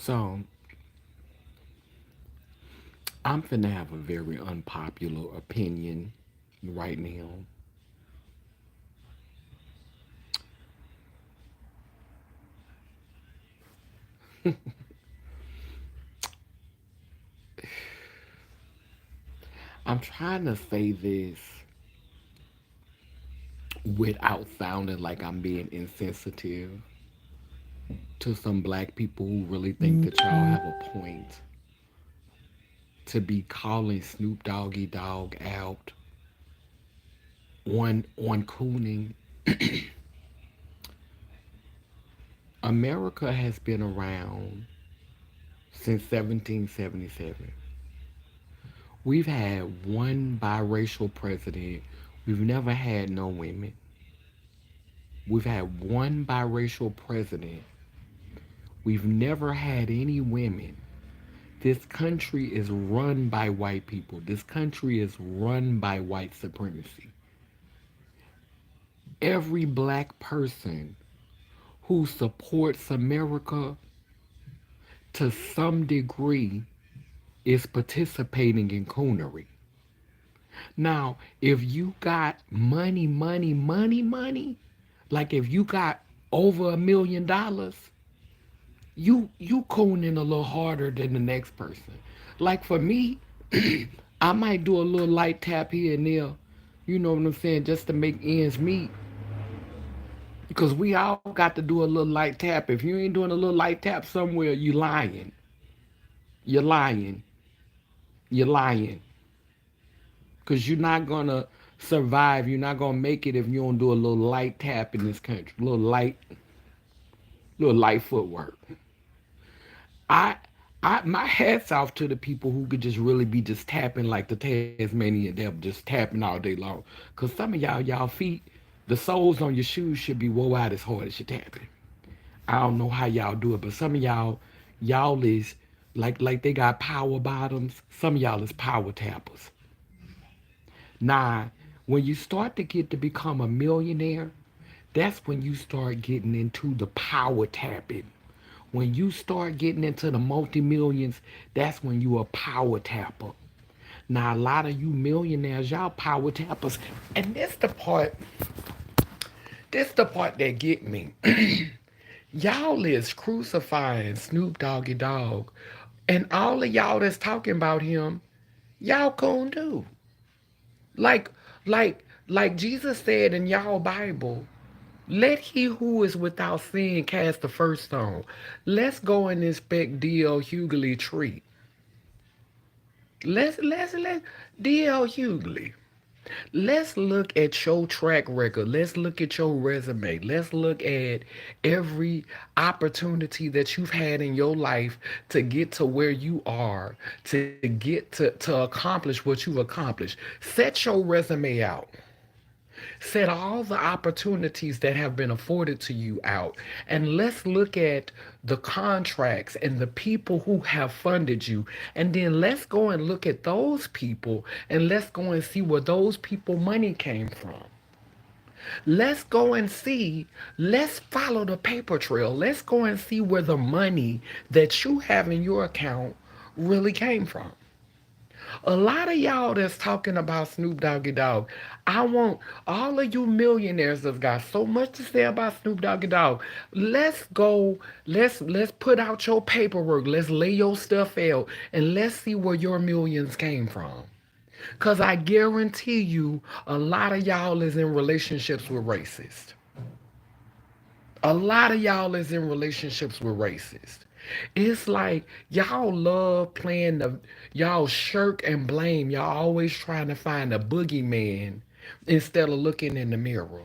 So I'm finna have a very unpopular opinion right now. I'm trying to say this without sounding like I'm being insensitive to some black people who really think that y'all have a point to be calling Snoop Doggy Dogg out on cooning. America has been around since 1777. We've had one biracial president. We've never had no women. We've had one biracial president. We've never had any women. This country is run by white people. This country is run by white supremacy. Every black person who supports America to some degree is participating in coonery. Now, if you got money, like if you got over $1 million, you cooning a little harder than the next person. Like for me, I might do a little light tap here and there, you know what I'm saying, just to make ends meet. Because we all got to do a little light tap. If you ain't doing a little light tap somewhere, you lying. You're lying. You're lying. Because you're not gonna survive. You're not gonna make it if you don't do a little light tap in this country. A little light footwork. I my hats off to the people who could just really be just tapping like the Tasmanian devil, just tapping all day long. Cause some of y'all feet, the soles on your shoes should be wore out as hard as you're tapping. I don't know how y'all do it, but some of y'all is like they got power bottoms. Some of y'all is power tappers. Nah, when you start to get to become a millionaire, that's when you start getting into the power tapping. When you start getting into the multi-millions, that's when you a power tapper. Now a lot of you millionaires, y'all power tappers. And this the part that get me. Y'all is crucifying Snoop Doggy Dogg. And all of y'all that's talking about him, y'all coon do. Like, like Jesus said in y'all Bible, let he who is without sin cast the first stone. Let's go and inspect D.L. Hughley tree. Let's D.L. Hughley. Let's look at your track record. Let's look at your resume. Let's look at every opportunity that you've had in your life to get to where you are, to get to accomplish what you've accomplished. Set your resume out. Set all the opportunities that have been afforded to you out. And let's look at the contracts and the people who have funded you. And then let's go and look at those people and let's go and see where those people money came from. Let's go and see, let's follow the paper trail. Let's go and see where the money that you have in your account really came from. A lot of y'all that's talking about Snoop Doggy Dogg, I want all of you millionaires that's got so much to say about Snoop Doggy Dogg. Let's go, let's put out your paperwork, let's lay your stuff out, and let's see where your millions came from. Cause I guarantee you a lot of y'all is in relationships with racists. A lot of y'all is in relationships with racists. It's like y'all love playing y'all shirk and blame. Y'all always trying to find a boogeyman instead of looking in the mirror.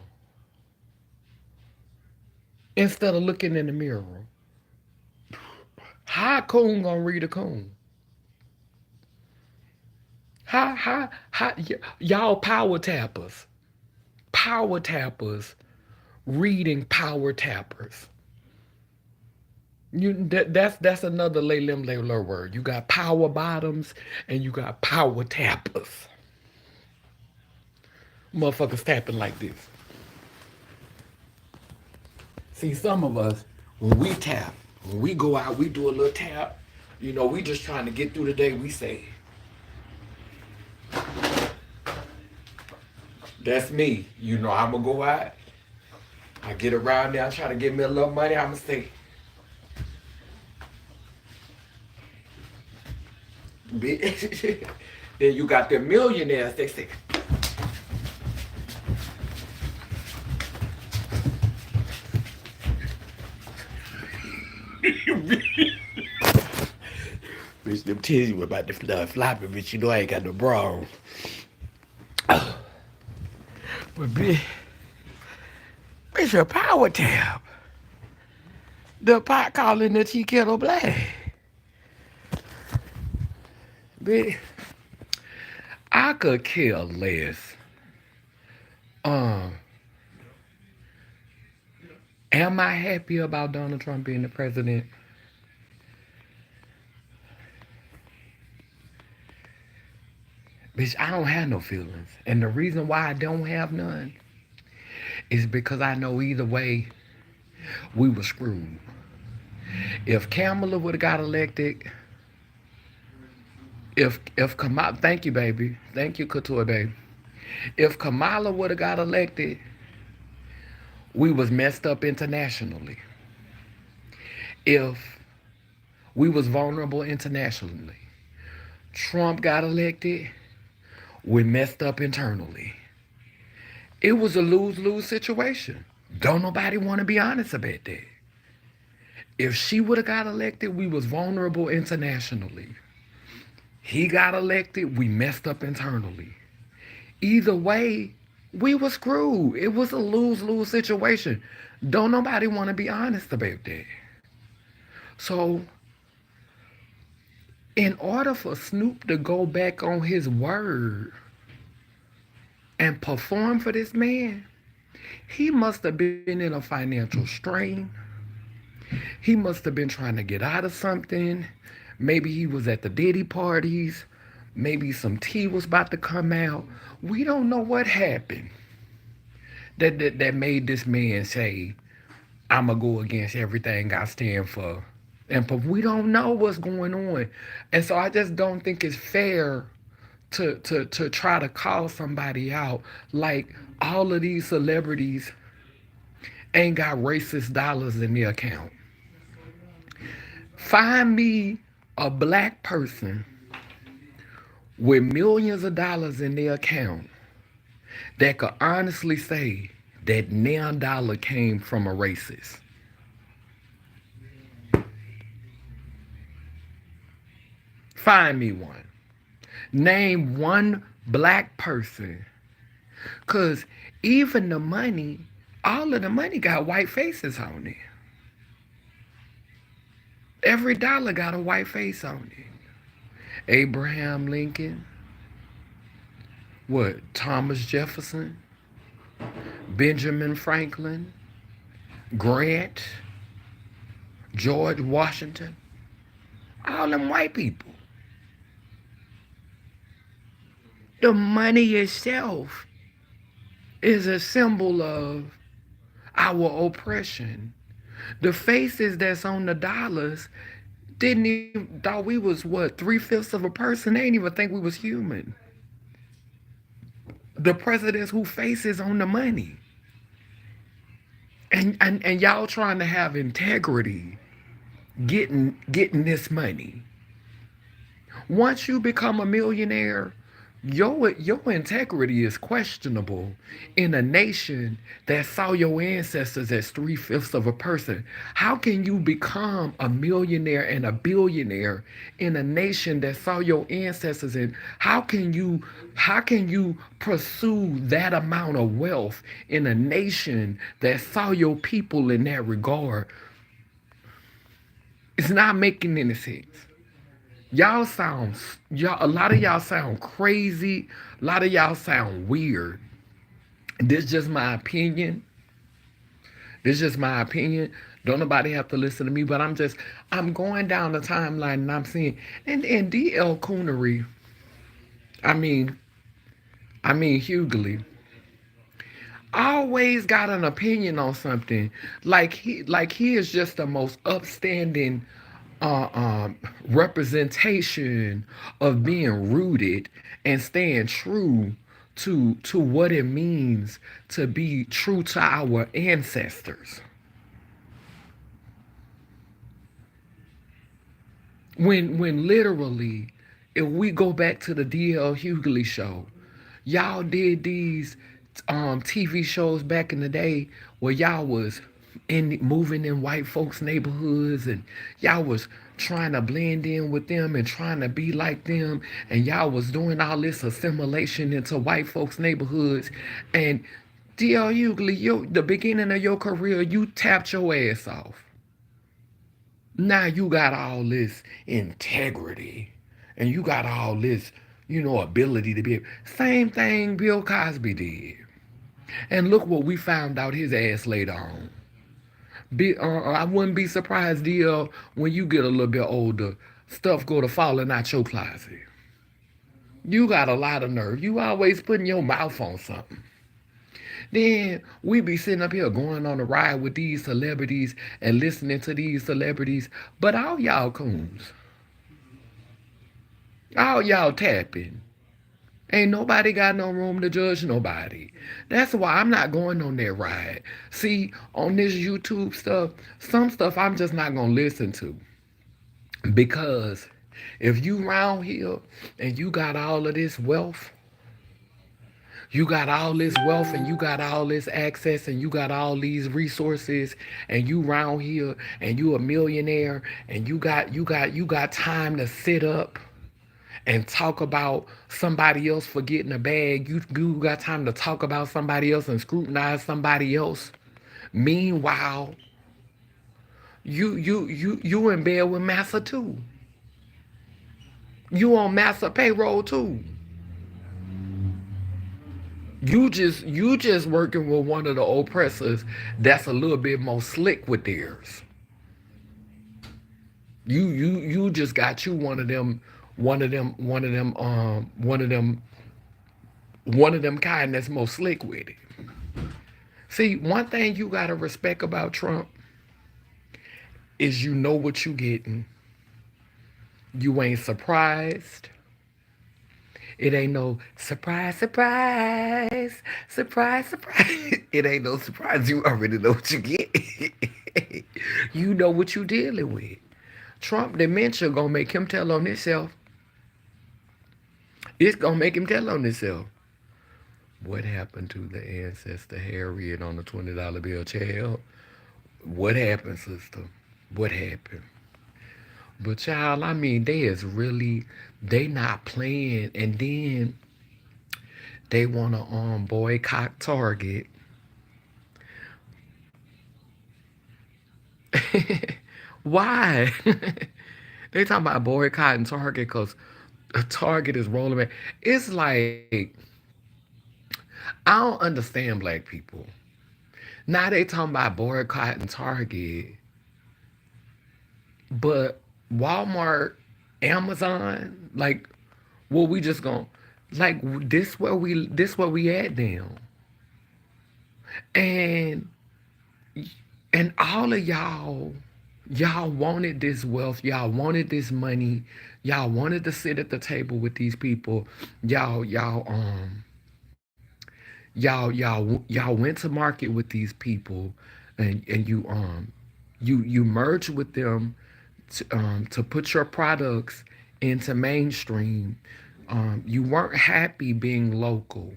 Instead of looking in the mirror. How a coon gonna read a coon? Y'all power tappers. Power tappers reading power tappers. That's another lay lim lay low word. You got power bottoms and you got power tappers. Motherfuckers tapping like this. See, some of us, when we tap, When we go out, we do a little tap. You know, we just trying to get through the day. We say, that's me. You know, I'm going to go out. I get around there, I try to get me a little money. I'm going to say, bitch. Then you got the millionaires. They say, bitch, them titties you about to start flopping, bitch. You know I ain't got no bra on. But bitch, it's a power tap. The pot calling the tea kettle black. Bitch, I could care less. Um, am I happy about Donald Trump being the president? Bitch, I don't have no feelings. And the reason why I don't have none is because I know either way we were screwed. If Kamala would have got elected, if Kamala, thank you, baby, thank you, Couture, baby. If Kamala would have got elected, we was messed up internationally. If we was vulnerable internationally, Trump got elected, we messed up internally. It was a lose-lose situation. Don't nobody want to be honest about that. If she would have got elected, we was vulnerable internationally. He got elected, we messed up internally. Either way, we were screwed. It was a lose-lose situation. Don't nobody want to be honest about that. So, in order for Snoop to go back on his word and perform for this man, he must have been in a financial strain. He must have been trying to get out of something. Maybe he was at the Diddy parties. Maybe some tea was about to come out. We don't know what happened that made this man say, I'm going to go against everything I stand for. And we don't know what's going on. And so I just don't think it's fair to try to call somebody out like all of these celebrities ain't got racist dollars in their account. Find me a black person with millions of dollars in their account that could honestly say that their dollar came from a racist. Find me one. Name one black person. Because even the money, all of the money got white faces on it. Every dollar got a white face on it. Abraham Lincoln, what, Thomas Jefferson, Benjamin Franklin, Grant, George Washington, all them white people. The money itself is a symbol of our oppression. The faces that's on the dollars didn't even thought we was what, 3/5 of a person. They didn't even think we was human. The presidents who faces on the money. And y'all trying to have integrity getting this money. Once you become a millionaire, your integrity is questionable in a nation that saw your ancestors as 3/5 of a person. How can you become a millionaire and a billionaire in a nation that saw your ancestors? And how can you pursue that amount of wealth in a nation that saw your people in that regard? It's not making any sense. A lot of y'all sound crazy. A lot of y'all sound weird. This just my opinion. This just my opinion. Don't nobody have to listen to me, but I'm going down the timeline and I'm seeing, and DL Coonery, I mean Hughley, always got an opinion on something. Like he is just the most upstanding uh, um, representation of being rooted and staying true to what it means to be true to our ancestors. When literally, if we go back to the D.L. Hughley show, y'all did these TV shows back in the day where y'all was in moving in white folks' neighborhoods, and y'all was trying to blend in with them and trying to be like them, and y'all was doing all this assimilation into white folks' neighborhoods. And D.L. Hughley, the beginning of your career, you tapped your ass off. Now you got all this integrity and you got all this, ability to be. Same thing Bill Cosby did. And look what we found out his ass later on. I wouldn't be surprised, DL, when you get a little bit older, stuff go to falling out your closet. You got a lot of nerve. You always putting your mouth on something. Then we be sitting up here going on a ride with these celebrities and listening to these celebrities, but all y'all coons, all y'all tapping. Ain't nobody got no room to judge nobody. That's why I'm not going on that ride. See, on this YouTube stuff, some stuff I'm just not gonna listen to. Because if you round here and you got all of this wealth, you got all this wealth and you got all this access and you got all these resources and you round here and you a millionaire and you got time to sit up and talk about somebody else for getting a bag. You got time to talk about somebody else and scrutinize somebody else. Meanwhile, you in bed with Massa too. You on Massa payroll too. You just working with one of the oppressors that's a little bit more slick with theirs. You just got you one of them kind that's more slick with it. See, one thing you gotta respect about Trump is you know what you getting. You ain't surprised. It ain't no surprise, surprise, surprise, surprise. It ain't no surprise. You already know what you get. You know what you dealing with. Trump dementia gonna make him tell on himself. It's gonna make him tell on himself. What happened to the ancestor Harriet on the $20 bill, child? What happened, sister? What happened? But child, I mean, they not playing, and then they wanna boycott Target. Why? They talking about boycotting Target because Target is rolling back. It's like I don't understand black people. Now they talking about boycotting Target, but Walmart, Amazon, like, well, we just gonna like this where we at now, and and all of y'all wanted this wealth, y'all wanted this money, y'all wanted to sit at the table with these people, y'all went to market with these people, and you merge with them to put your products into mainstream. You weren't happy being local.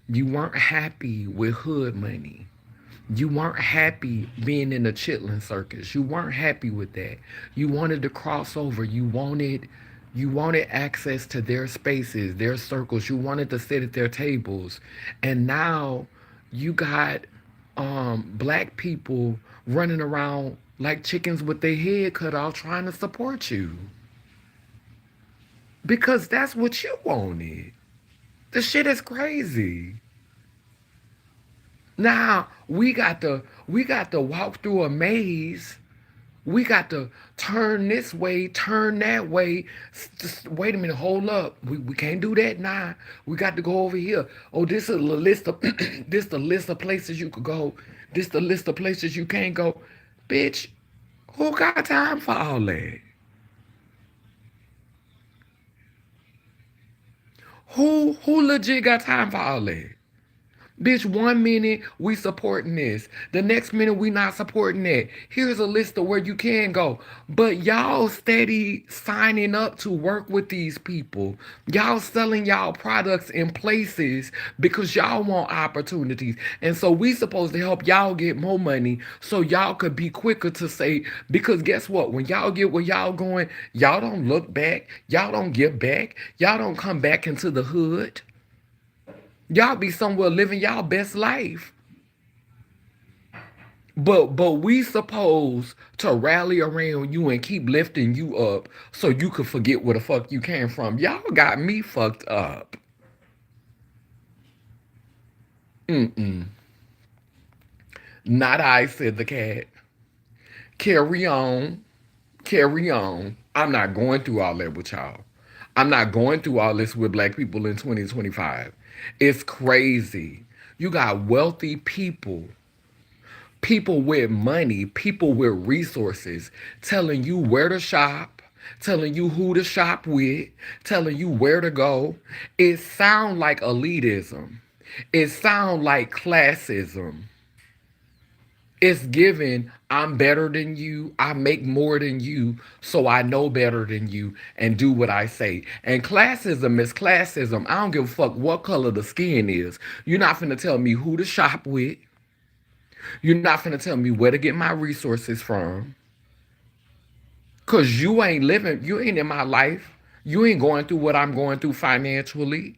You weren't happy with hood money. You weren't happy being in the chitlin circus. You weren't happy with that. You wanted to cross over. You wanted access to their spaces, their circles. You wanted to sit at their tables. And now you got black people running around like chickens with their head cut off trying to support you. Because that's what you wanted. The shit is crazy. Now we got to walk through a maze We got to turn this way, turn that way. Just wait a minute, hold up. We can't do that now. We got to go over here. Oh, this is a list of this the list of places you could go. This the list of places you can't go. Bitch, who got time for all that? Who legit got time for all that? Bitch, 1 minute we supporting this. The next minute we not supporting that. Here's a list of where you can go. But y'all steady signing up to work with these people. Y'all selling y'all products in places because y'all want opportunities. And so we supposed to help y'all get more money so y'all could be quicker to say, because guess what? When y'all get where y'all going, y'all don't look back. Y'all don't give back. Y'all don't come back into the hood. Y'all be somewhere living y'all best life. But we supposed to rally around you and keep lifting you up so you could forget where the fuck you came from. Y'all got me fucked up. Mm-mm. Not I, said the cat. Carry on. Carry on. I'm not going through all that with y'all. I'm not going through all this with black people in 2025. It's crazy. You got wealthy people with money, people with resources, telling you where to shop, telling you who to shop with, telling you where to go. It sound like elitism. It sound like classism. It's given, I'm better than you, I make more than you, so I know better than you and do what I say. And classism is classism. I don't give a fuck what color the skin is. You're not finna tell me who to shop with. You're not finna tell me where to get my resources from. Cause you ain't living, you ain't in my life. You ain't going through what I'm going through financially.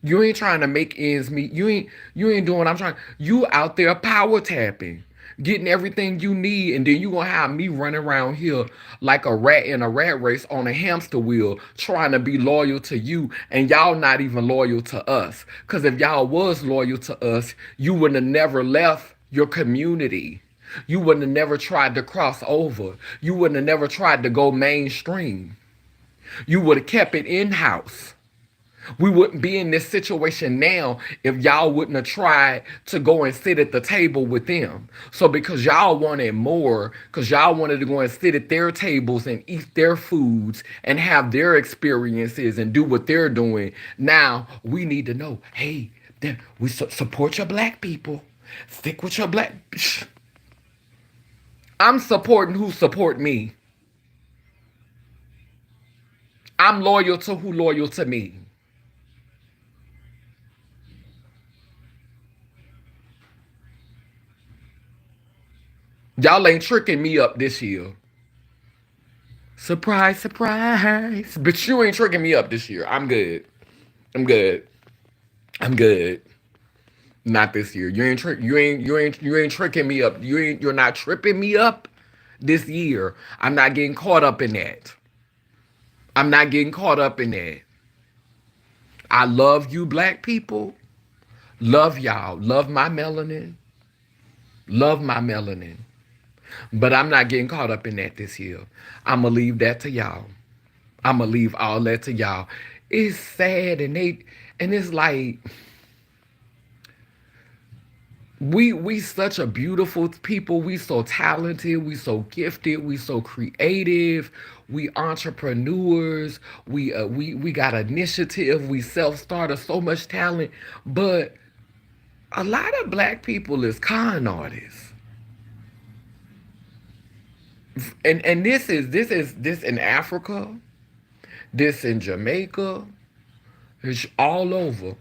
You ain't trying to make ends meet. You ain't doing what I'm trying. You out there power tapping, getting everything you need, and then you gonna have me running around here like a rat in a rat race on a hamster wheel, trying to be loyal to you, and y'all not even loyal to us. Cause if y'all was loyal to us, you would have never left your community. You wouldn't have never tried to cross over. You wouldn't have never tried to go mainstream. You would have kept it in house. We wouldn't be in this situation now if y'all wouldn't have tried to go and sit at the table with them. So because y'all wanted more, because y'all wanted to go and sit at their tables and eat their foods and have their experiences and do what they're doing, now we need to know, hey, we support your black people. Stick with your black. I'm supporting who support me. I'm loyal to who loyal to me. Y'all ain't tricking me up this year. Surprise, surprise. But you ain't tricking me up this year. I'm good. I'm good. I'm good. Not this year. You ain't tricking me up. You're not tripping me up this year. I'm not getting caught up in that. I'm not getting caught up in that. I love you black people. Love y'all. Love my melanin. Love my melanin. But I'm not getting caught up in that this year. I'ma leave that to y'all. I'ma leave all that to y'all. It's sad and it's like we such a beautiful people. We so talented, we so gifted, we so creative, we entrepreneurs, we got initiative, we self-starter, so much talent. But a lot of black people is con artists. And this in Africa, this in Jamaica, it's all over.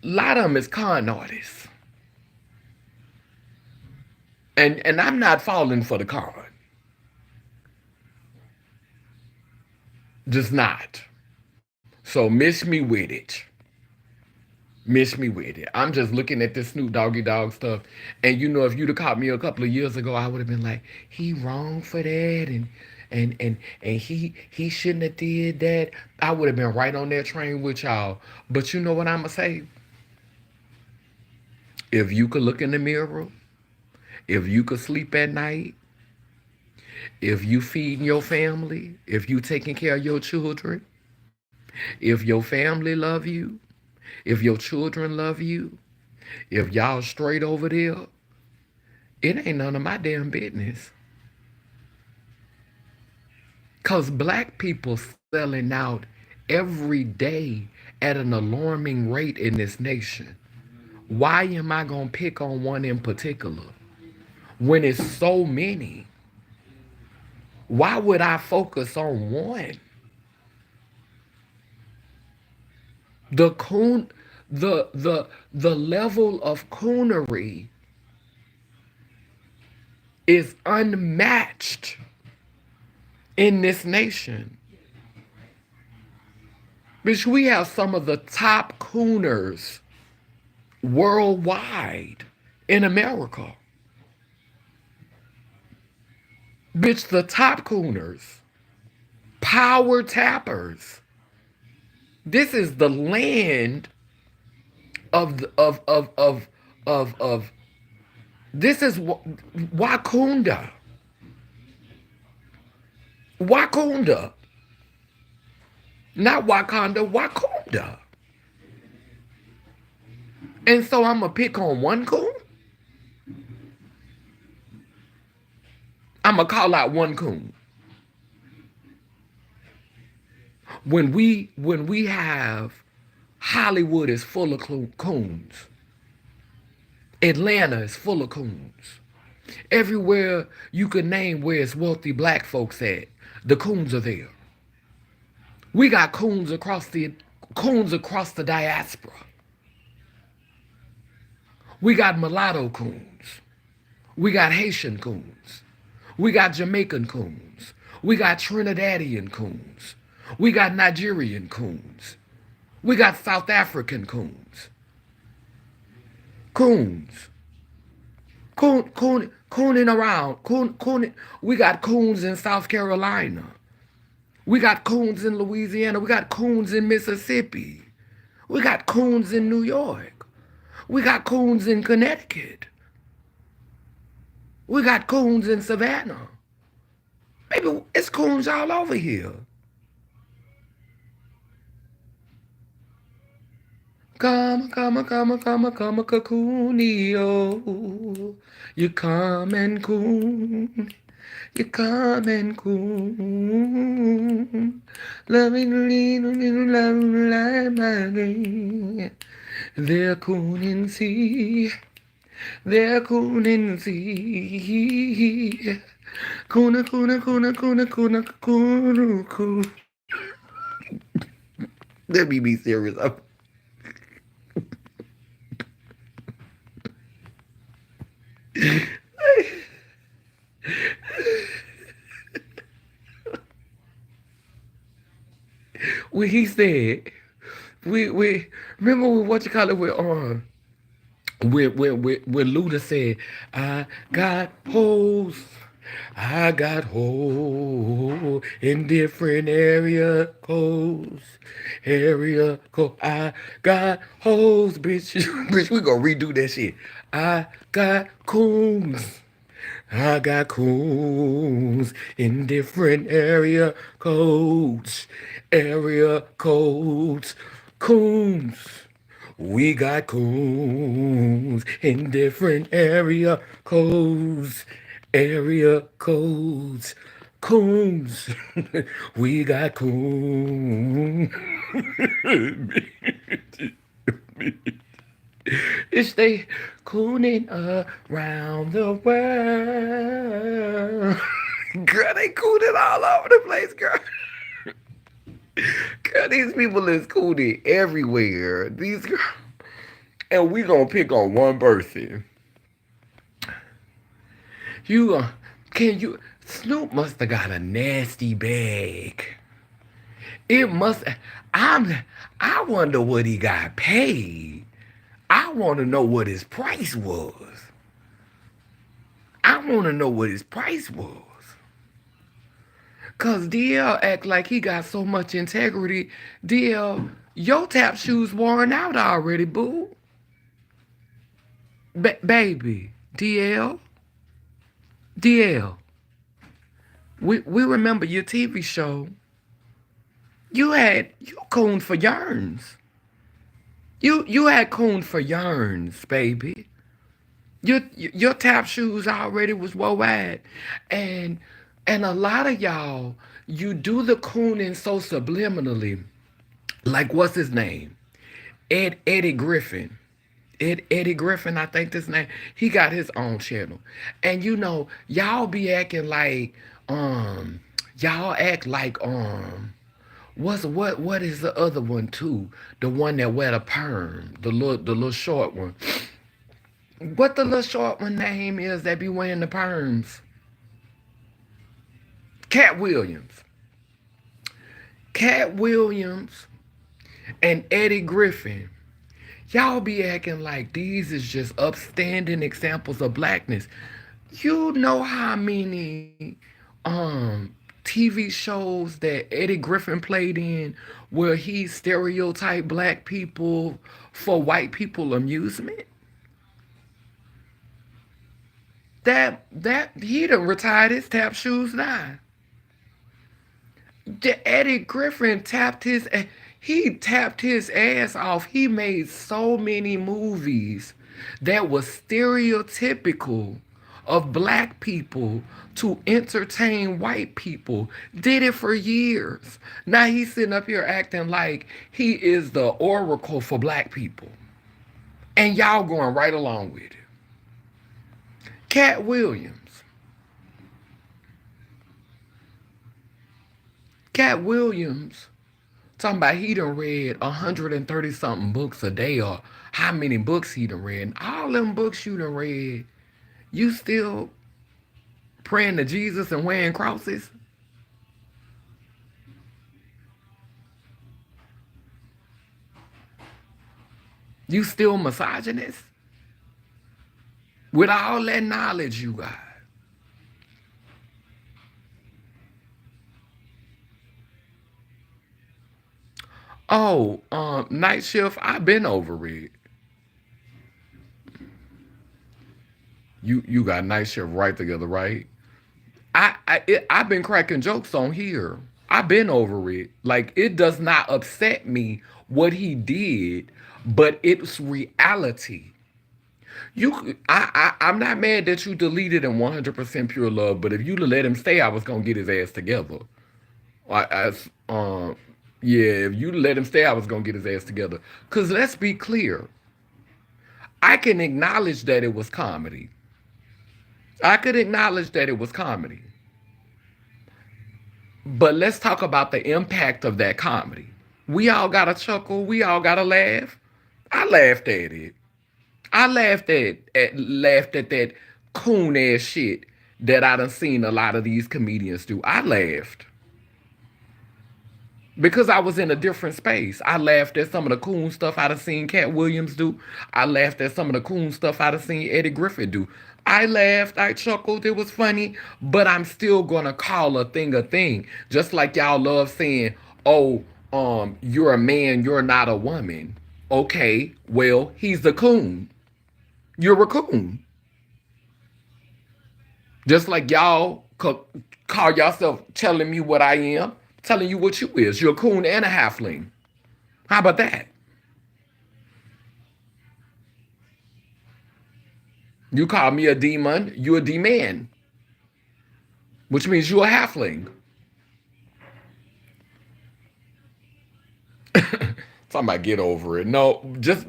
A lot of them is con artists. And I'm not falling for the con. Just not. So miss me with it. Miss me with it. I'm just looking at this Snoop Doggy Dog stuff. And if you'd have caught me a couple of years ago, I would have been like, he wrong for that and he shouldn't have did that. I would have been right on that train with y'all. But you know what I'ma say? If you could look in the mirror, if you could sleep at night, If you feeding your family, if you taking care of your children, if your family love you, if your children love you, if y'all straight over there, it ain't none of my damn business. Cause black people selling out every day at an alarming rate in this nation. Why am I gonna pick on one in particular when it's so many? Why would I focus on one? The coon, the level of coonery is unmatched in this nation. Bitch, we have some of the top cooners worldwide in America. Bitch, the top cooners, power tappers. This is the land of this is Wakunda. Wakunda. Not Wakanda, Wakunda. And so I'm gonna pick on one coon. I'm gonna call out one coon. When we have Hollywood is full of coons. Atlanta is full of coons. Everywhere you could name where it's wealthy black folks at, the coons are there. We got coons across the diaspora. We got mulatto coons. We got Haitian coons. We got Jamaican coons. We got Trinidadian coons. We got Nigerian coons. We got South African coons. Coons. Cooning around. Cooning. We got coons in South Carolina. We got coons in Louisiana. We got coons in Mississippi. We got coons in New York. We got coons in Connecticut. We got coons in Savannah. Baby, it's coons all over here. Come, cocoonio. You come and coon. You come and coon. Loving little love my green. They're cooning sea. They're cooning sea. Coona, coona, coona, coona, coona, coona, coona. Let me be serious. When he said, we remember what you call it with when Luda said, I got hoes. I got hoes in different area codes. Area code. I got hoes, bitch. Bitch, we gonna redo that shit. I got coons. I got coons in different area codes. Area codes. Coons. We got coons in different area codes. Area codes. Coons. We got coons. It's they cooning around the world. Girl, they cooning all over the place, girl. Girl, these people is cooning everywhere. These girls. And we gonna pick on one person. You can you Snoop must have got a nasty bag. It must I wonder what he got paid. I want to know what his price was. I want to know what his price was. Cause DL act like he got so much integrity. DL, your tap shoes worn out already, boo. Baby, DL, We remember your TV show. You coon for yarns. You had coon for yarns, baby. Your tap shoes already was woe wide, and and a lot of y'all, you do the cooning so subliminally. Like what's his name? Eddie Griffin. Eddie Griffin, I think this name. He got his own channel, and y'all be acting like y'all act like what is the other one too? The one that wear the perm, the little short one. What the little short one name is that be wearing the perms? Cat Williams. Cat Williams and Eddie Griffin. Y'all be acting like these is just upstanding examples of blackness. You know how many TV shows that Eddie Griffin played in where he stereotyped black people for white people amusement? That he done retired his tap shoes now. Eddie Griffin tapped his ass off. He made so many movies that was stereotypical of black people to entertain white people. Did it for years. Now he's sitting up here acting like he is the oracle for black people. And y'all going right along with it. Cat Williams. Cat Williams talking about he done read 130 something books a day, or how many books he done read. And all them books you done read, you still praying to Jesus and wearing crosses? You still misogynist? With all that knowledge you got. Oh, night shift, I've been over it. You got night shift right together, right? I've been cracking jokes on here. I've been over it. Like it does not upset me what he did, but it's reality. I'm not mad that you deleted him 100% pure love, but if you'd have let him stay, I was gonna get his ass together. As yeah, if you let him stay, I was gonna get his ass together. Cause let's be clear, I can acknowledge that it was comedy. I could acknowledge that it was comedy. But let's talk about the impact of that comedy. We all got a chuckle. We all got a laugh. I laughed at it. I laughed at that coon ass shit that I done seen a lot of these comedians do. I laughed because I was in a different space. I laughed at some of the cool stuff I'd have seen Cat Williams do. I laughed at some of the cool stuff I'd have seen Eddie Griffin do. I laughed, I chuckled, it was funny, but I'm still gonna call a thing a thing. Just like y'all love saying, oh, you're a man, you're not a woman. Okay, well, he's a coon. You're a coon. Just like y'all call yourself telling me what I am, telling you what you is. You're a coon and a halfling. How about that? You call me a demon, you a demon, which means you a halfling. Talking about get over it. No, just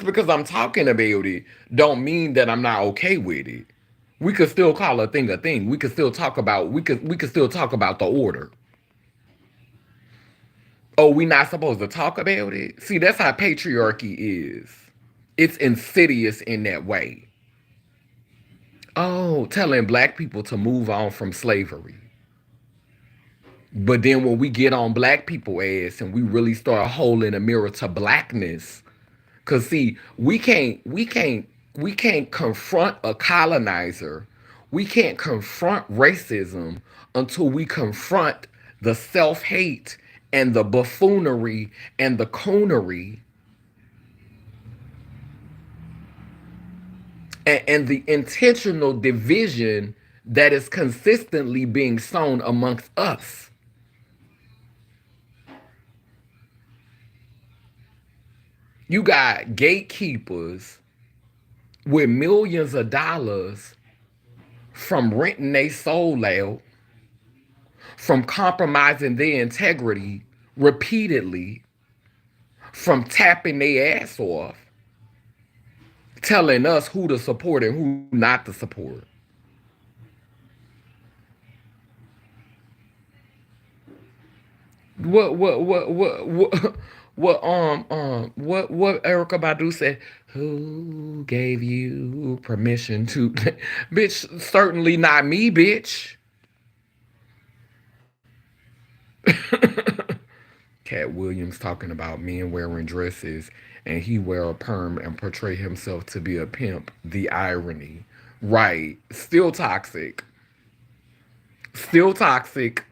because I'm talking about it, don't mean that I'm not okay with it. We could still call a thing a thing. We could still talk about the order. Oh, we not supposed to talk about it? See, that's how patriarchy is. It's insidious in that way. Oh, telling black people to move on from slavery. But then when we get on black people ass and we really start holding a mirror to blackness, cause see, we can't confront a colonizer. We can't confront racism until we confront the self-hate and the buffoonery and the coonery and the intentional division that is consistently being sown amongst us. You got gatekeepers with millions of dollars from renting their soul out, from compromising their integrity repeatedly, from tapping their ass off, telling us who to support and who not to support. What Erica Badu said? Who gave you permission to, bitch? Certainly not me, bitch. Cat Williams talking about men wearing dresses and he wear a perm and portray himself to be a pimp. The irony, right? Still toxic. Still toxic.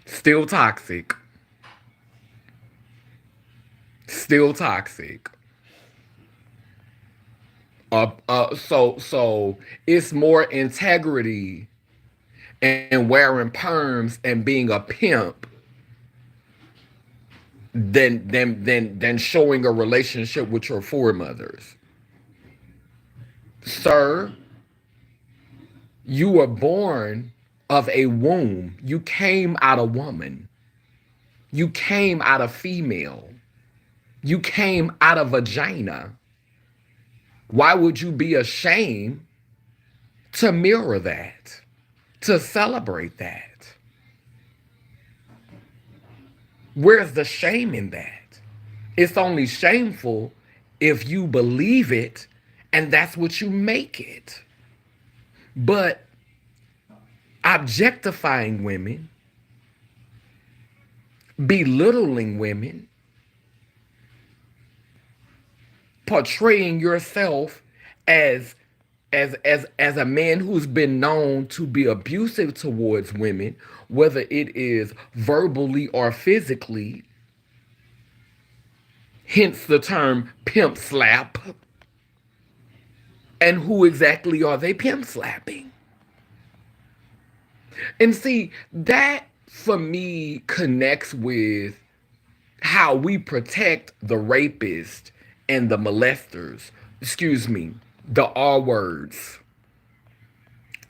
Still toxic. Still toxic. So it's more integrity and wearing perms and being a pimp than showing a relationship with your foremothers. Sir, you were born of a womb. You came out of woman. You came out of female. You came out of vagina. Why would you be ashamed to mirror that, to celebrate that? Where's the shame in that? It's only shameful if you believe it and that's what you make it. But objectifying women, belittling women, portraying yourself as as a man who's been known to be abusive towards women, whether it is verbally or physically, hence the term pimp slap. And who exactly are they pimp slapping? And see, that for me connects with how we protect the rapist and the molesters, excuse me, the R words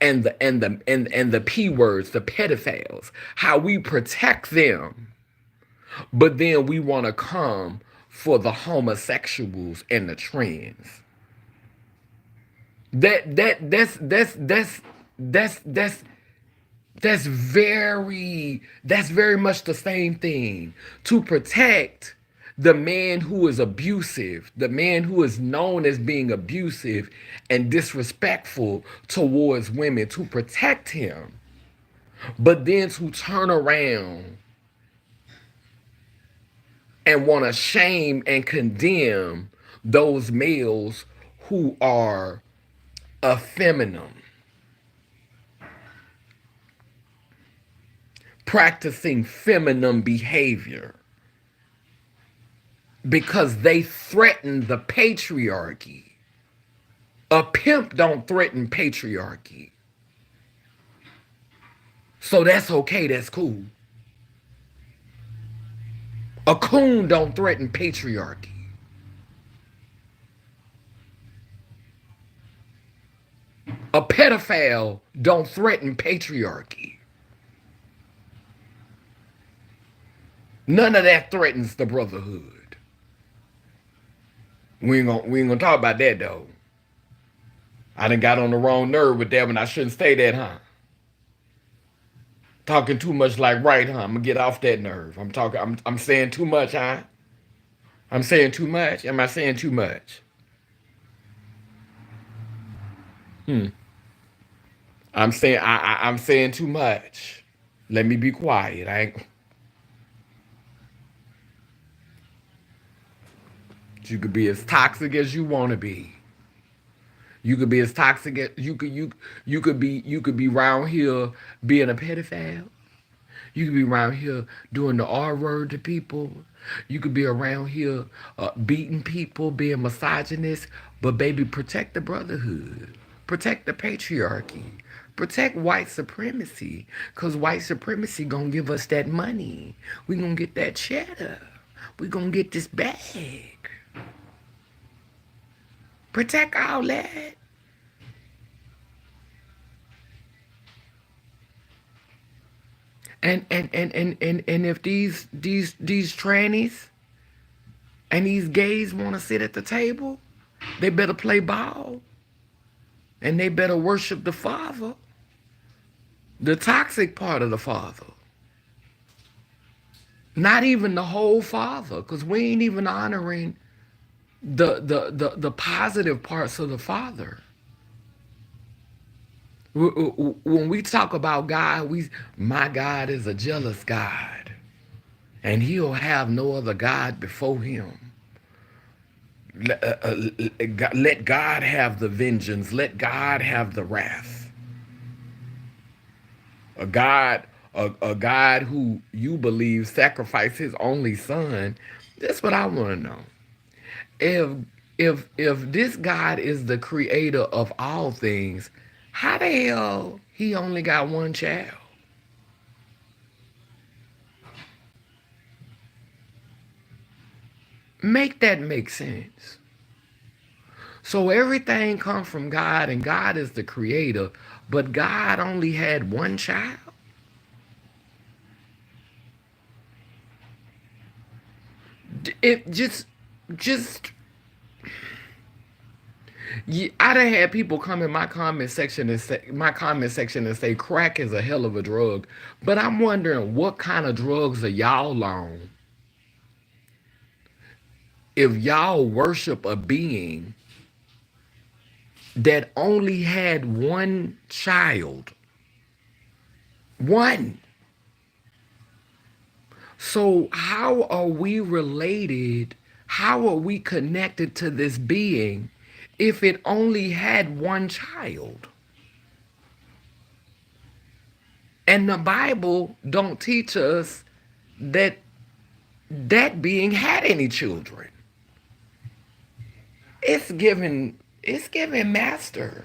and the P words, the pedophiles, how we protect them, but then we want to come for the homosexuals and the trans. That's that's very much the same thing. To protect the man who is abusive, the man who is known as being abusive and disrespectful towards women, to protect him, but then to turn around and want to shame and condemn those males who are effeminate, practicing feminine behavior because they threaten the patriarchy. A pimp don't threaten patriarchy. So that's okay, that's cool. A coon don't threaten patriarchy. A pedophile don't threaten patriarchy. None of that threatens the brotherhood. We ain't gonna talk about that though. I done got on the wrong nerve with that one. I shouldn't say that, huh? Talking too much like right, huh? I'm gonna get off that nerve. I'm saying too much, huh? I'm saying too much. Am I saying too much? Hmm. I'm saying too much. Let me be quiet. I ain't, you could be as toxic as you want to be. You could be as toxic as you could be around here being a pedophile. You could be around here doing the R word to people. You could be around here beating people, being misogynist. But baby, protect the brotherhood. Protect the patriarchy. Protect white supremacy. Because white supremacy going to give us that money. We going to get that cheddar. We going to get this bag. Protect all that. And if these trannies and these gays want to sit at the table, they better play ball and they better worship the Father, the toxic part of the Father. Not even the whole Father, because we ain't even honoring the positive parts of the Father. When we talk about God, my God is a jealous God, and He'll have no other God before Him. Let God have the vengeance. Let God have the wrath. A God, a God who you believe sacrificed His only Son. That's what I want to know. If if this God is the creator of all things, how the hell He only got one child? Make that make sense. So everything comes from God and God is the creator, but God only had one child? It just I done had people come in my comment section and say crack is a hell of a drug. But I'm wondering what kind of drugs are y'all on if y'all worship a being that only had one child. One. So how are we related? How are we connected to this being if it only had one child? And the Bible don't teach us that that being had any children. It's giving master.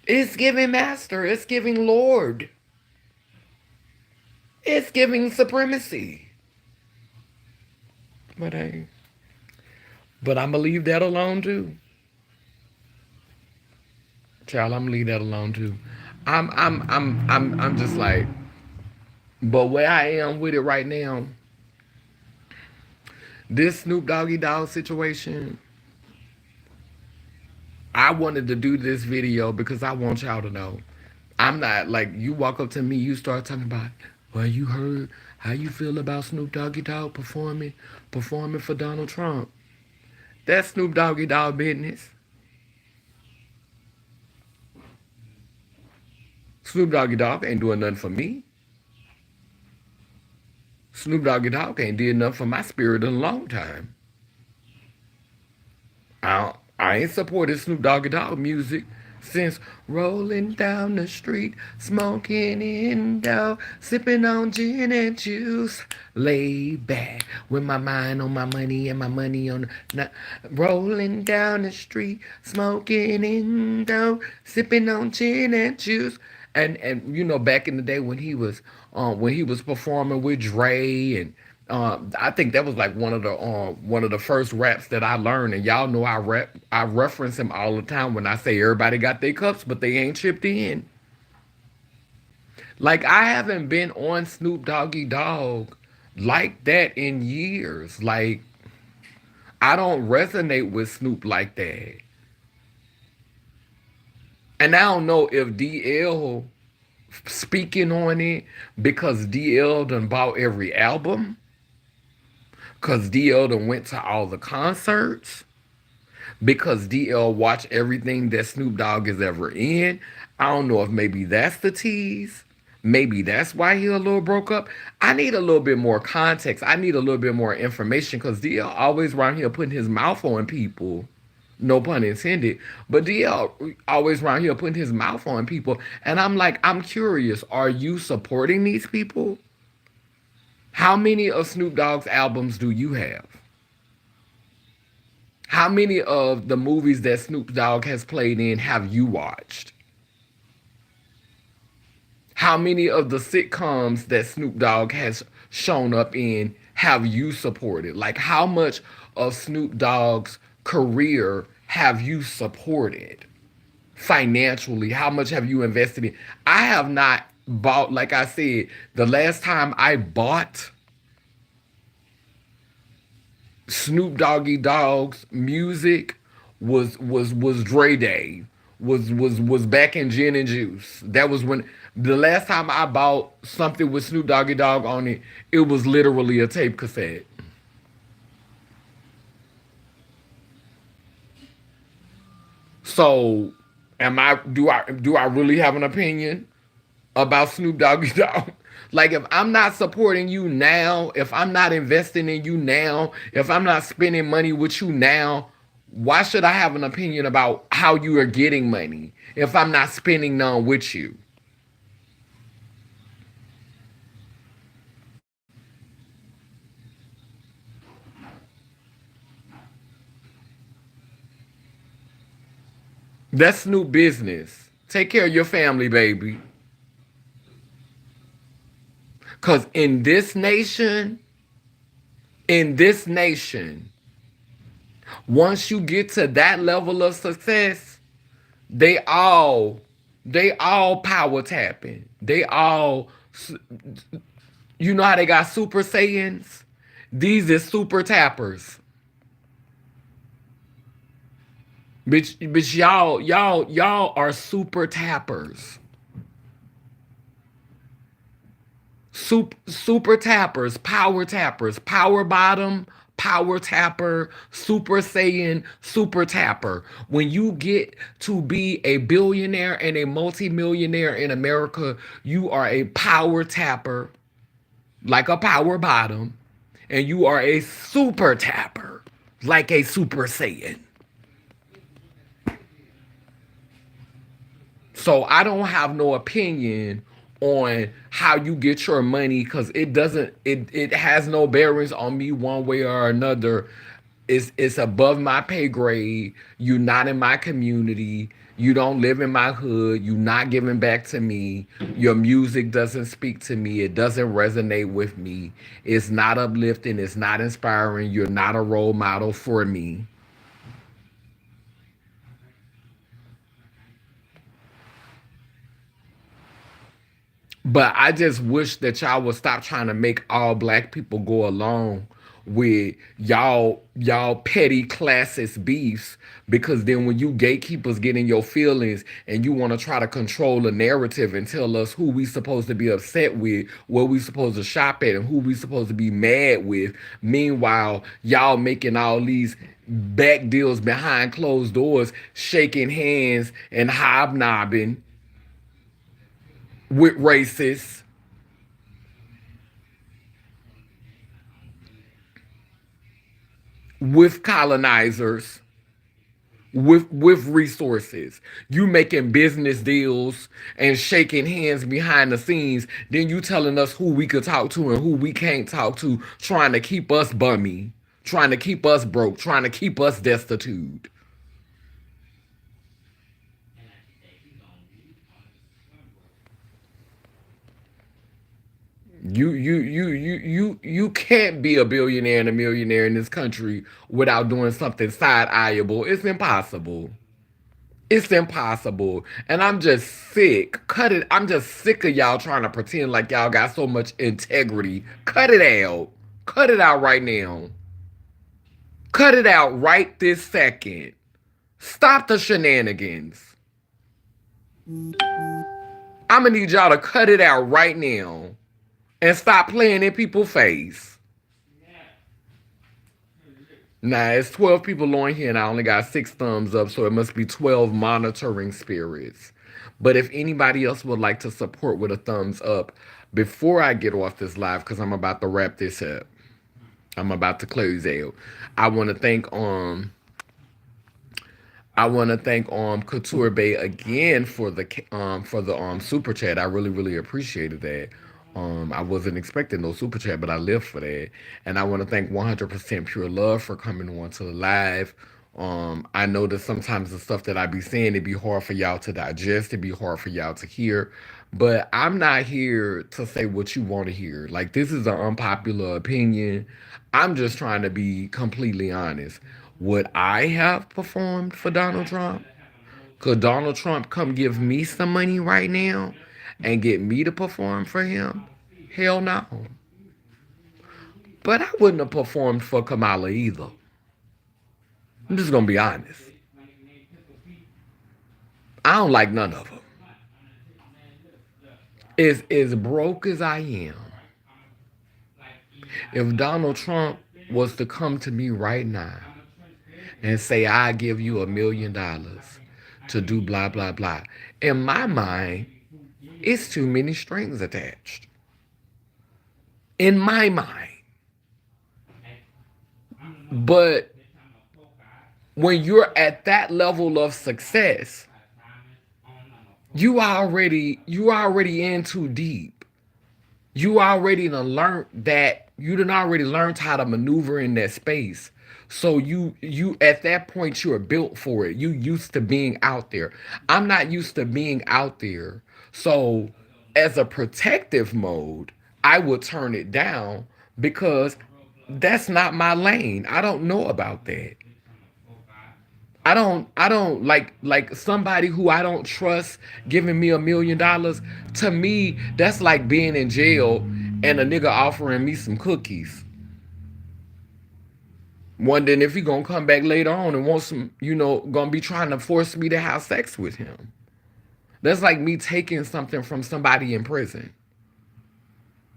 It's giving master. It's giving Lord. It's giving supremacy. But I'm gonna leave that alone too. Child, I'm gonna leave that alone too. I'm just like, but where I am with it right now, this Snoop Doggy Dogg situation, I wanted to do this video because I want y'all to know. I'm not like you walk up to me, you start talking about, well, you heard how you feel about Snoop Doggy Dogg performing for Donald Trump. That's Snoop Doggy Dogg business. Snoop Doggy Dogg ain't doing nothing for me. Snoop Doggy Dogg ain't did nothing for my spirit in a long time. I ain't supported Snoop Doggy Dogg music since rolling down the street, smoking indo, sipping on gin and juice, lay back with my mind on my money and my money on rolling down the street, smoking indo, sipping on gin and juice. And you know back in the day when he was performing with Dre and I think that was like one of the first raps that I learned, and y'all know I reference him all the time when I say everybody got their cups, but they ain't chipped in. Like I haven't been on Snoop Doggy Dogg like that in years. Like I don't resonate with Snoop like that, and I don't know if DL speaking on it because DL done bought every album, because DL done went to all the concerts, because DL watched everything that Snoop Dogg is ever in. I don't know if maybe that's the tease. Maybe that's why he a little broke up. I need a little bit more context. I need a little bit more information because DL always around here putting his mouth on people. No pun intended. But DL always around here putting his mouth on people. And I'm like, I'm curious. Are you supporting these people? How many of Snoop Dogg's albums do you have? How many of the movies that Snoop Dogg has played in have you watched? How many of the sitcoms that Snoop Dogg has shown up in have you supported? Like, how much of Snoop Dogg's career have you supported financially? How much have you invested in? I have not bought, like I said, the last time I bought Snoop Doggy Dogg's music was Dre Day. Was back in Gin and Juice. That was when the last time I bought something with Snoop Doggy Dogg on it, it was literally a tape cassette. So am I really have an opinion about Snoop Doggy Dogg? Like, if I'm not supporting you now, if I'm not investing in you now, if I'm not spending money with you now, why should I have an opinion about how you are getting money if I'm not spending none with you? That's Snoop business. Take care of your family, baby. Cause in this nation, once you get to that level of success, they all they all power tapping. They all, you know how they got super saiyans? These is super tappers. Bitch, y'all are super tappers. Super tappers, power bottom, power tapper, super saiyan, super tapper. When you get to be a billionaire and a multimillionaire in America, you are a power tapper, like a power bottom, and you are a super tapper, like a super saiyan. So I don't have no opinion on how you get your money because it has no bearings on me one way or another. It's above my pay grade. You're not in my community. You don't live in my hood. You're not giving back to me. Your music doesn't speak to me. It doesn't resonate with me. It's not uplifting. It's not inspiring. You're not a role model for me. But I just wish that y'all would stop trying to make all black people go along with y'all petty classist beefs, because then when you gatekeepers get in your feelings and you want to try to control the narrative and tell us who we supposed to be upset with, what we supposed to shop at, and who we supposed to be mad with, meanwhile y'all making all these back deals behind closed doors, shaking hands and hobnobbing with racists, with colonizers, with resources. You making business deals and shaking hands behind the scenes, then you telling us who we could talk to and who we can't talk to, trying to keep us bummy, trying to keep us broke, trying to keep us destitute. You can't be a billionaire and a millionaire in this country without doing something side eyeable. It's impossible. It's impossible. And I'm just sick. Cut it. I'm just sick of y'all trying to pretend like y'all got so much integrity. Cut it out. Cut it out right now. Cut it out right this second. Stop the shenanigans. I'm gonna need y'all to cut it out right now and stop playing in people's face. Nah, it's 12 people on here and I only got 6 thumbs up, so it must be 12 monitoring spirits. But if anybody else would like to support with a thumbs up before I get off this live, because I'm about to wrap this up, I'm about to close out. I want to thank Couture Bay again for the super chat. I really appreciated that. I wasn't expecting no super chat, but I live for that. And I want to thank 100% Pure Love for coming on to the live. I know that sometimes the stuff that I be saying, it be hard for y'all to digest, it be hard for y'all to hear. But I'm not here to say what you want to hear. Like, this is an unpopular opinion. I'm just trying to be completely honest. Would I have performed for Donald Trump? Could Donald Trump come give me some money right now and get me to perform for him? Hell no. But I wouldn't have performed for Kamala either. I'm just gonna be honest. I don't like none of them. As broke as I am, if Donald Trump was to come to me right now and say, I give you $1 million to do blah blah blah, in my mind, it's too many strings attached. In my mind. But when you're at that level of success, you already in too deep. You done already learned how to maneuver in that space. So you at that point you're built for it. You used to being out there. I'm not used to being out there. So as a protective mode, I would turn it down because that's not my lane. I don't know about that. I don't like somebody who I don't trust giving me $1 million. To me, that's like being in jail and a nigga offering me some cookies. Wondering if he gonna come back later on and want some, gonna be trying to force me to have sex with him. That's like me taking something from somebody in prison.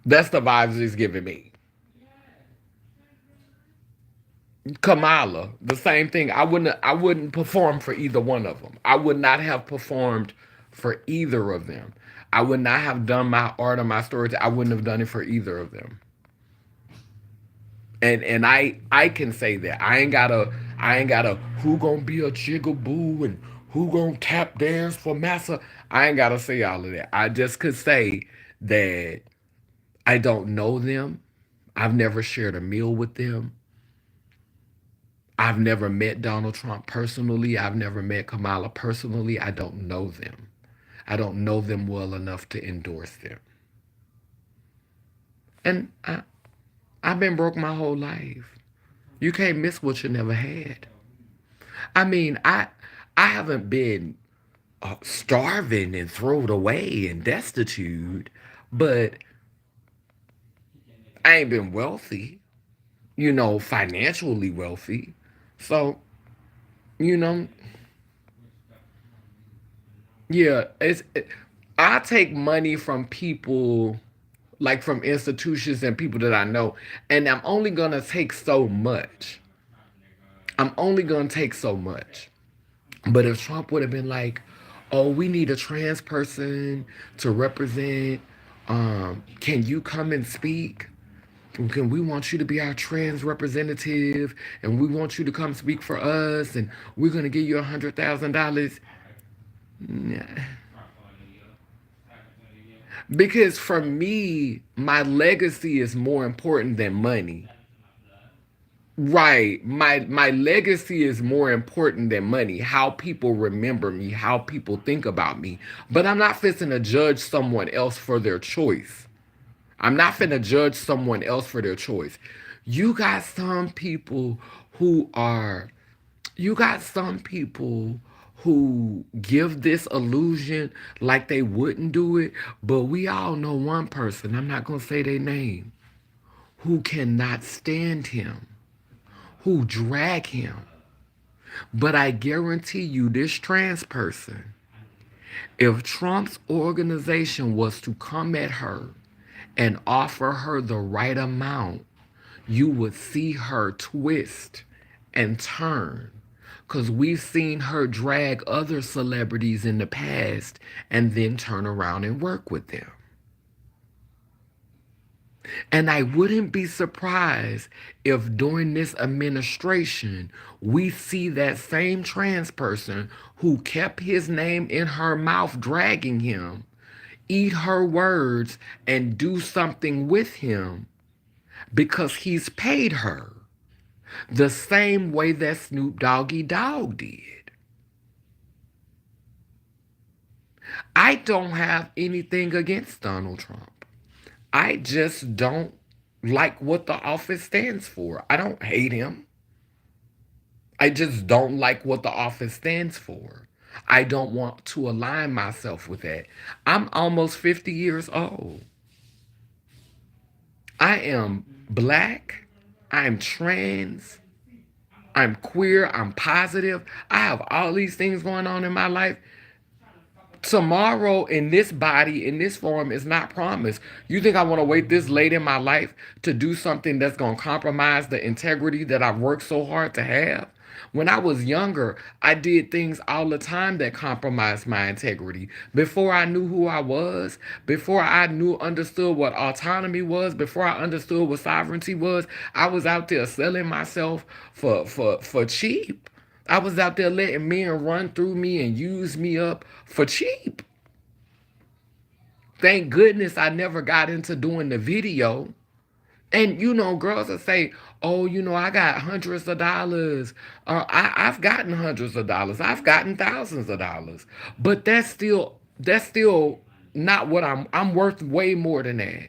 That's the vibes it's giving me. Kamala, the same thing. I wouldn't perform for either one of them. I would not have performed for either of them. I would not have done my art or my stories. I wouldn't have done it for either of them. And I can say that. I ain't gotta who gonna be a jigaboo and who gonna tap dance for massa. I ain't gotta say all of that. I just could say that I don't know them. I've never shared a meal with them. I've never met Donald Trump personally. I've never met Kamala personally. I don't know them. I don't know them well enough to endorse them. And I've been broke my whole life. You can't miss what you never had. I mean, I haven't been starving and thrown away and destitute, but I ain't been wealthy, financially wealthy. So, you know, yeah, I take money from people, like from institutions and people that I know, and I'm only gonna take so much. I'm only gonna take so much. But if Trump would have been like, "Oh, we need a trans person to represent. Can you come and speak? Can we want you to be our trans representative, and we want you to come speak for us, and we're gonna give you $100,000." Because for me, my legacy is more important than money. Right. My legacy is more important than money. How people remember me, how people think about me. But I'm not fixing to judge someone else for their choice. I'm not finna judge someone else for their choice. You got some people who are you got some people who give this illusion like they wouldn't do it, but we all know one person, I'm not gonna say their name, who cannot stand him, who drag him. But I guarantee you, this trans person, if Trump's organization was to come at her and offer her the right amount, you would see her twist and turn. Because we've seen her drag other celebrities in the past and then turn around and work with them. And I wouldn't be surprised if during this administration, we see that same trans person who kept his name in her mouth, dragging him, eat her words and do something with him because he's paid her. The same way that Snoop Doggy Dogg did. I don't have anything against Donald Trump. I just don't like what the office stands for. I don't hate him. I just don't like what the office stands for. I don't want to align myself with that. I'm almost 50 years old. I am black. I'm trans. I'm queer. I'm positive. I have all these things going on in my life. Tomorrow in this body, in this form, is not promised. You think I want to wait this late in my life to do something that's going to compromise the integrity that I've worked so hard to have? When I was younger, I did things all the time that compromised my integrity. Before I knew who I was, before I knew, understood what autonomy was, before I understood what sovereignty was, I was out there selling myself for cheap. I was out there letting men run through me and use me up for cheap. Thank goodness I never got into doing the video. And girls will say, "Oh, I got hundreds of dollars. I've gotten hundreds of dollars. I've gotten thousands of dollars." But that's still not what I'm worth way more than that.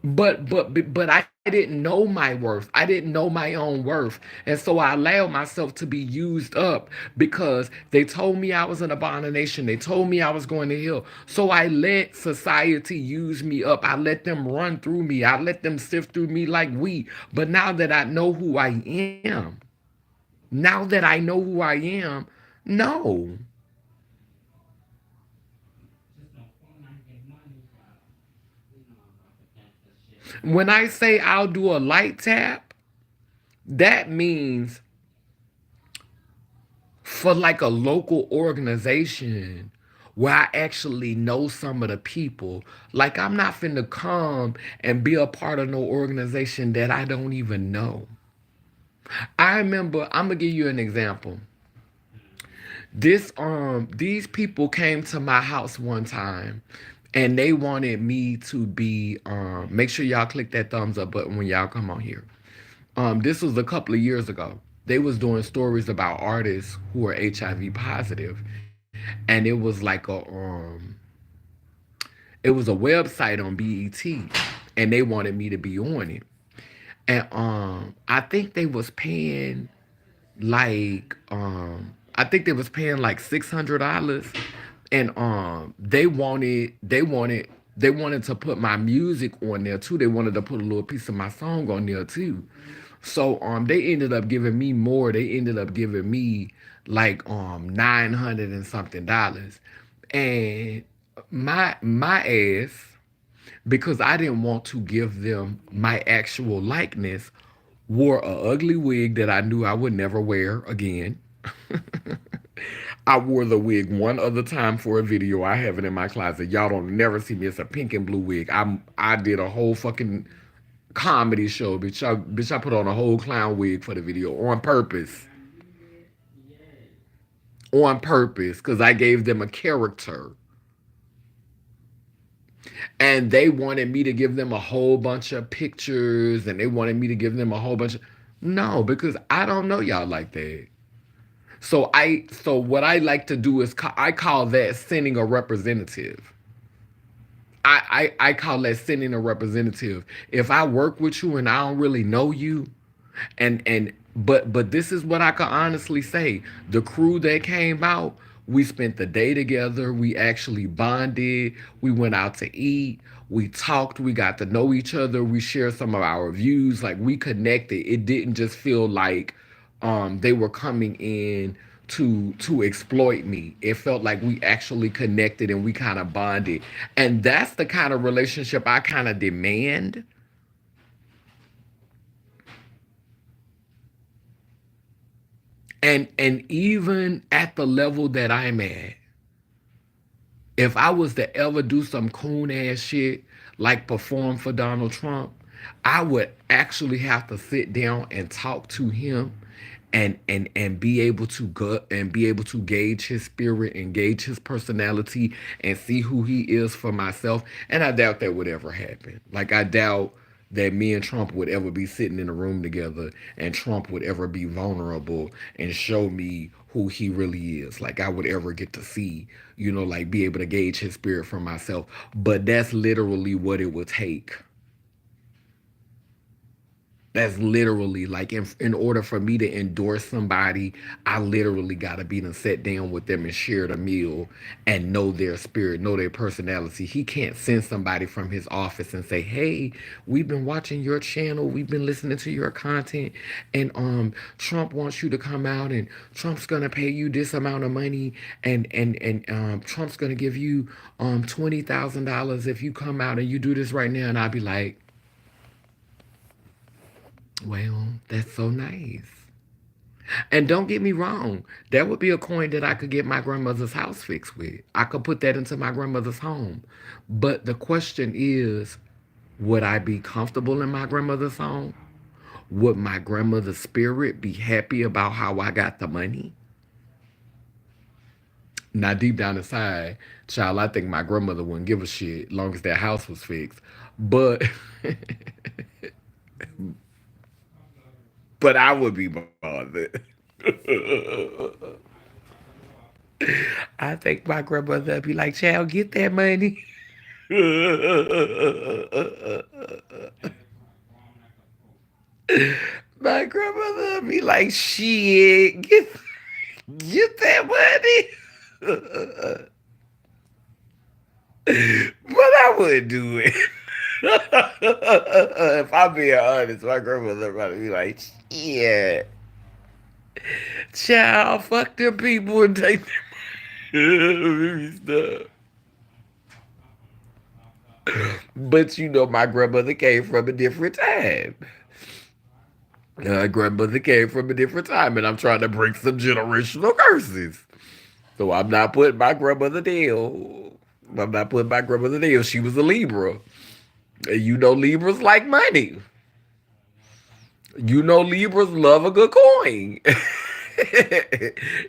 But I didn't know my worth. I didn't know my own worth. And so I allowed myself to be used up because they told me I was an abomination. They told me I was going to hell. So I let society use me up. I let them run through me. I let them sift through me like wheat. But now that I know who I am, now that I know who I am, no. When I say I'll do a light tap, that means for like a local organization where I actually know some of the people. Like I'm not finna come and be a part of no organization that I don't even know. I remember, I'm gonna give you an example. These people came to my house one time and they wanted me to be make sure y'all click that thumbs up button when y'all come on here. This was a couple of years ago. They was doing stories about artists who are HIV positive, and it was a website on BET, and they wanted me to be on it. And I think they was paying like $600, and they wanted to put my music on there too. They wanted to put a little piece of my song on there too. So they ended up giving me more. They ended up giving me like 900 and something dollars. And my ass, because I didn't want to give them my actual likeness, wore a ugly wig that I knew I would never wear again. I wore the wig one other time for a video. I have it in my closet. Y'all don't never see me. It's a pink and blue wig. I did a whole fucking comedy show, bitch. I put on a whole clown wig for the video on purpose. On purpose, because I gave them a character. And they wanted me to give them a whole bunch of pictures and they wanted me to give them a whole bunch of. No, because I don't know y'all like that. So what I like to do is I call that sending a representative. I call that sending a representative. If I work with you and I don't really know you, but this is what I can honestly say. The crew that came out, we spent the day together. We actually bonded. We went out to eat. We talked. We got to know each other. We shared some of our views. Like we connected. It didn't just feel like they were coming in to exploit me. It felt like we actually connected and we kind of bonded. And that's the kind of relationship I kind of demand. And even at the level that I'm at, if I was to ever do some coon ass shit like perform for Donald Trump, I would actually have to sit down and talk to him and be able to go and be able to gauge his spirit and gauge his personality and see who he is for myself. And I doubt that would ever happen. Like I doubt that me and Trump would ever be sitting in a room together and Trump would ever be vulnerable and show me who he really is. Like I would ever get to see, like be able to gauge his spirit for myself. But that's literally what it would take. That's literally like in order for me to endorse somebody, I literally got to be to sit down with them and share the meal and know their spirit, know their personality. He can't send somebody from his office and say, "Hey, we've been watching your channel, we've been listening to your content, and Trump wants you to come out, and Trump's gonna pay you this amount of money, and Trump's gonna give you $20,000 if you come out and you do this right now." And I'd be like, well, that's so nice. And don't get me wrong, that would be a coin that I could get my grandmother's house fixed with. I could put that into my grandmother's home. But the question is, would I be comfortable in my grandmother's home? Would my grandmother's spirit be happy about how I got the money? Now, deep down inside, child, I think my grandmother wouldn't give a shit long as that house was fixed. But, but I would be bothered. I think my grandmother would be like, child, get that money. My grandmother would be like, shit, get that money. But I wouldn't do it. If I'm being honest, my grandmother would be like, shit, child, fuck them people and take their stuff. But my grandmother came from a different time. Grandmother came from a different time, and I'm trying to break some generational curses. So I'm not putting my grandmother down. I'm not putting my grandmother down. She was a Libra. And Libras like money. Libras love a good coin.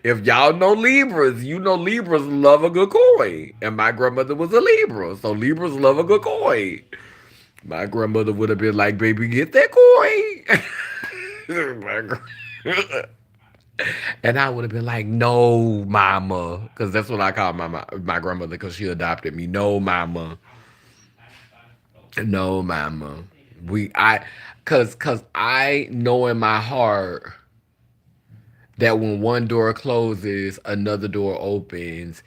If y'all know Libras, Libras love a good coin. And my grandmother was a Libra, so Libras love a good coin. My grandmother would have been like, baby, get that coin. And I would have been like, no, mama. Because that's what I call my grandmother because she adopted me. No, mama. No, mama. Cause I know in my heart that when one door closes, another door opens.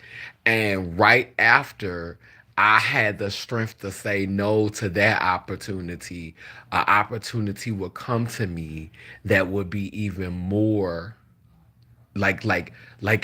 And right after I had the strength to say no to that opportunity, an opportunity would come to me that would be even more like like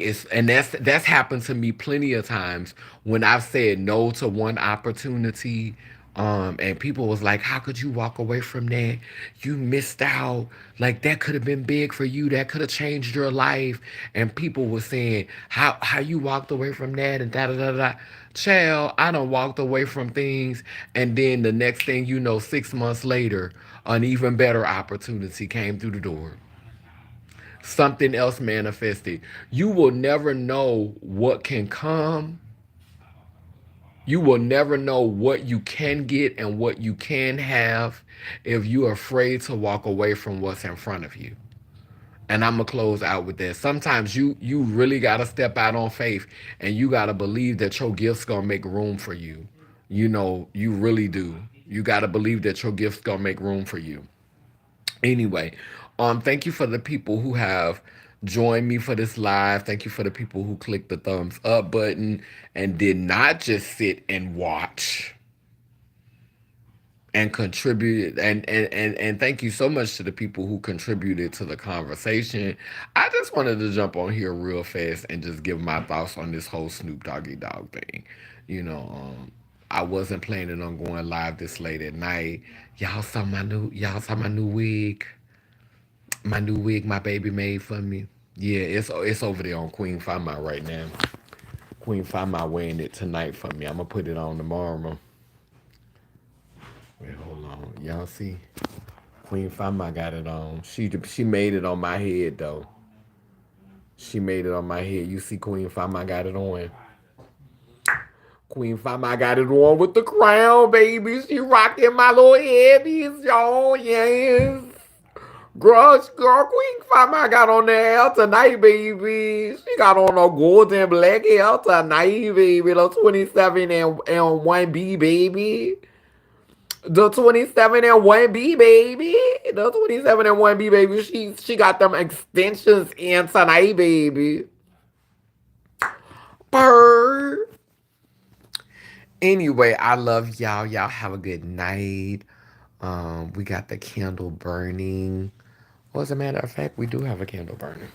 it's and that's happened to me plenty of times when I've said no to one opportunity, and people was like, how could you walk away from that? You missed out. Like that could have been big for you, that could have changed your life. And people were saying how you walked away from that and da da da da. Child, I done walked away from things, and then the next thing you know, 6 months later, an even better opportunity came through the door. Something else manifested. You will never know what can come. You will never know what you can get and what you can have if you're afraid to walk away from what's in front of you. And I'm gonna close out with this. Sometimes you really gotta step out on faith and you gotta believe that your gifts gonna make room for you. You really do. You gotta believe that your gifts gonna make room for you. Anyway, thank you for the people who have joined me for this live. Thank you for the people who clicked the thumbs up button and did not just sit and watch and contributed, and thank you so much to the people who contributed to the conversation. I just wanted to jump on here real fast and just give my thoughts on this whole Snoop Doggy Dog thing. You know, I wasn't planning on going live this late at night. Y'all saw my new wig. My new wig my baby made for me. Yeah, it's over there on Queen Fama right now. Queen Fama wearing it tonight for me. I'm gonna put it on tomorrow. Wait, hold on. Y'all see? Queen Fama got it on. She made it on my head though. She made it on my head. You see Queen Fama got it on. Queen Fama got it on with the crown, baby. She rocking my little headies, y'all. Yes. Girl, Queen Fama got on the hair tonight, baby. She got on a golden black hair tonight, baby. The 27 and 1B, baby. The 27 and 1B, baby. The 27 and 1B, baby. She got them extensions in tonight, baby. Purr. Anyway, I love y'all. Y'all have a good night. We got the candle burning. Well, as a matter of fact, we do have a candle burning.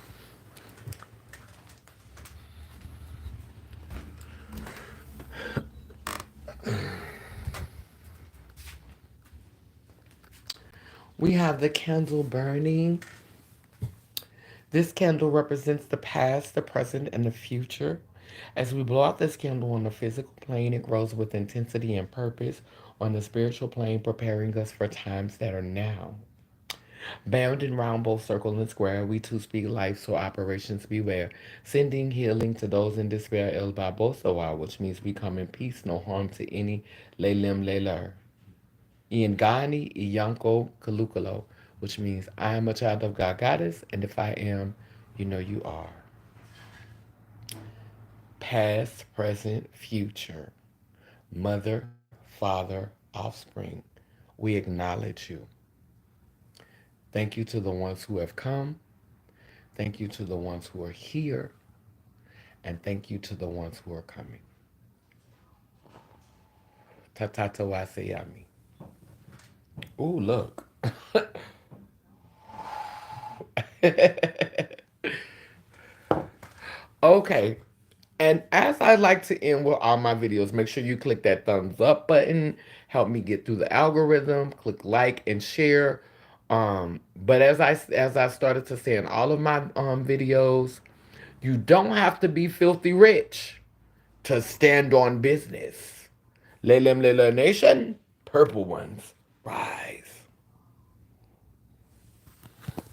We have the candle burning. This candle represents the past, the present, and the future. As we blow out this candle on the physical plane, it grows with intensity and purpose on the spiritual plane, preparing us for times that are now. Bound and round, both circle and square, we too speak life, so operations beware. Sending healing to those in despair, El Babosawa, which means we come in peace, no harm to any, Lelem Leler. Iangani Iyanko Kalukalo, which means I am a child of God Goddess, and if I am, you know you are. Past, present, future. Mother, father, offspring. We acknowledge you. Thank you to the ones who have come. Thank you to the ones who are here. And thank you to the ones who are coming. Tatata waseyami. Ooh, look. Okay. And as I like to end with all my videos, make sure you click that thumbs up button. Help me get through the algorithm. Click like and share. But as I started to say in all of my videos, you don't have to be filthy rich to stand on business. Lelem Lele Nation, purple ones, rise.